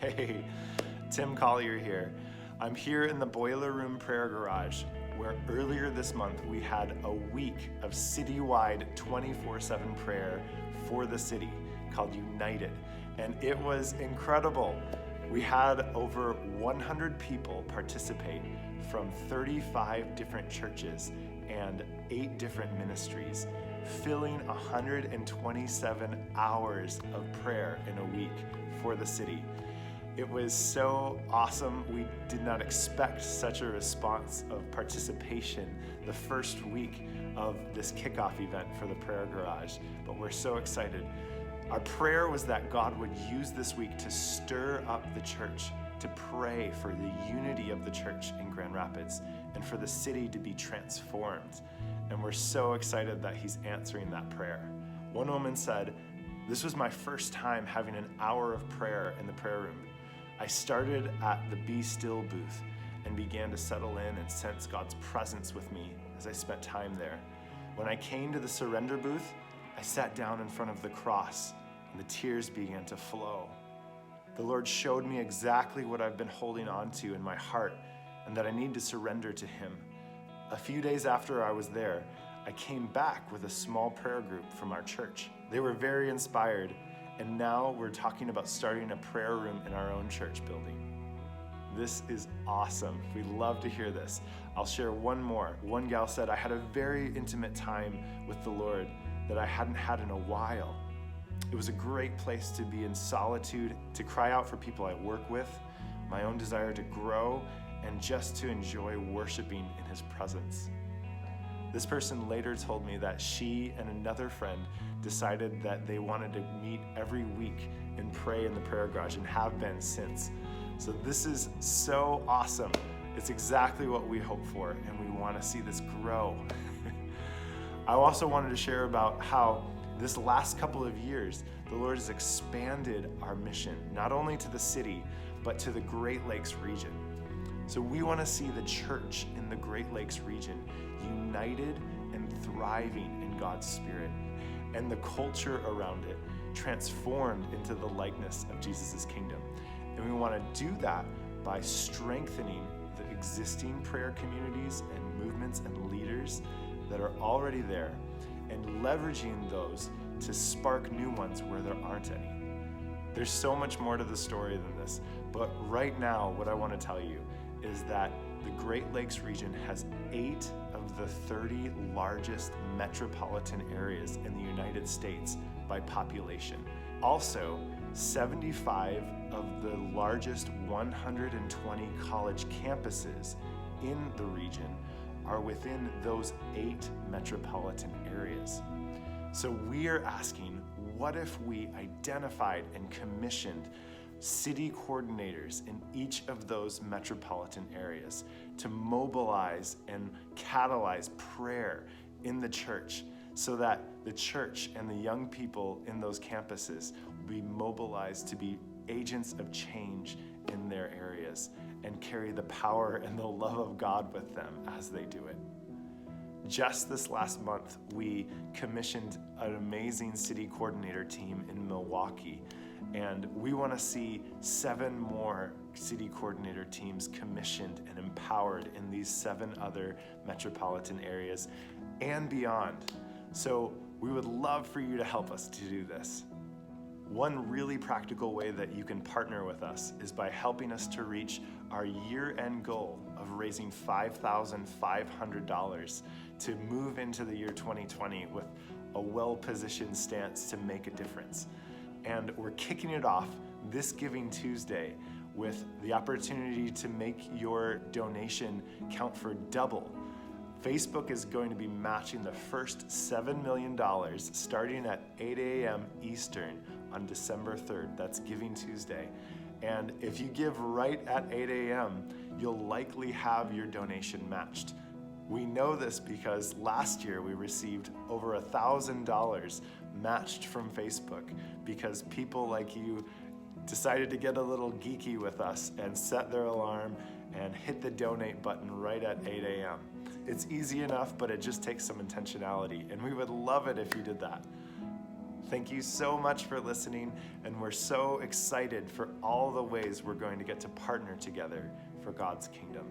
Hey, Tim Collier here. I'm here in the Boiler Room Prayer Garage, where earlier this month we had a week of citywide 24/7 prayer for the city called United, and it was incredible. We had over 100 people participate from 35 different churches and 8 different ministries, filling 127 hours of prayer in a week for the city. It was so awesome. We did not expect such a response of participation the first week of this kickoff event for the Prayer Garage, but we're so excited. Our prayer was that God would use this week to stir up the church, to pray for the unity of the church in Grand Rapids and for the city to be transformed. And we're so excited that He's answering that prayer. One woman said, "This was my first time having an hour of prayer in the prayer room. I started at the Be Still booth and began to settle in and sense God's presence with me as I spent time there. When I came to the surrender booth, I sat down in front of the cross and the tears began to flow. The Lord showed me exactly what I've been holding on to in my heart and that I need to surrender to Him. A few days after I was there, I came back with a small prayer group from our church. They were very inspired, and now we're talking about starting a prayer room in our own church building." This is awesome. We love to hear this. I'll share one more. One gal said, "I had a very intimate time with the Lord that I hadn't had in a while. It was a great place to be in solitude, to cry out for people I work with, my own desire to grow, and just to enjoy worshiping in His presence." This person later told me that she and another friend decided that they wanted to meet every week and pray in the prayer garage and have been since. So this is so awesome. It's exactly what we hope for, and we want to see this grow. I also wanted to share about how this last couple of years, the Lord has expanded our mission, not only to the city, but to the Great Lakes region. So we want to see the church in the Great Lakes region united and thriving in God's Spirit, and the culture around it transformed into the likeness of Jesus' kingdom. And we want to do that by strengthening the existing prayer communities and movements and leaders that are already there, and leveraging those to spark new ones where there aren't any. There's so much more to the story than this, but right now what I want to tell you is that the Great Lakes region has 8 of the 30 largest metropolitan areas in the United States by population. Also, 75 of the largest 120 college campuses in the region are within those 8 metropolitan areas. So we are asking, what if we identified and commissioned city coordinators in each of those metropolitan areas to mobilize and catalyze prayer in the church, so that the church and the young people in those campuses will be mobilized to be agents of change in their areas and carry the power and the love of God with them as they do it. Just this last month, we commissioned an amazing city coordinator team in Milwaukee, and we want to see 7 more city coordinator teams commissioned and empowered in these 7 other metropolitan areas and beyond. So we would love for you to help us to do this. One really practical way that you can partner with us is by helping us to reach our year-end goal of raising $5,500 to move into the year 2020 with a well-positioned stance to make a difference. And we're kicking it off this Giving Tuesday with the opportunity to make your donation count for double. Facebook is going to be matching the first $7 million starting at 8 a.m. Eastern on December 3rd. That's Giving Tuesday. And if you give right at 8 a.m., you'll likely have your donation matched. We know this because last year we received over $1,000 matched from Facebook because people like you decided to get a little geeky with us and set their alarm and hit the donate button right at 8 a.m. It's easy enough, but it just takes some intentionality, and we would love it if you did that. Thank you so much for listening, and we're so excited for all the ways we're going to get to partner together for God's kingdom.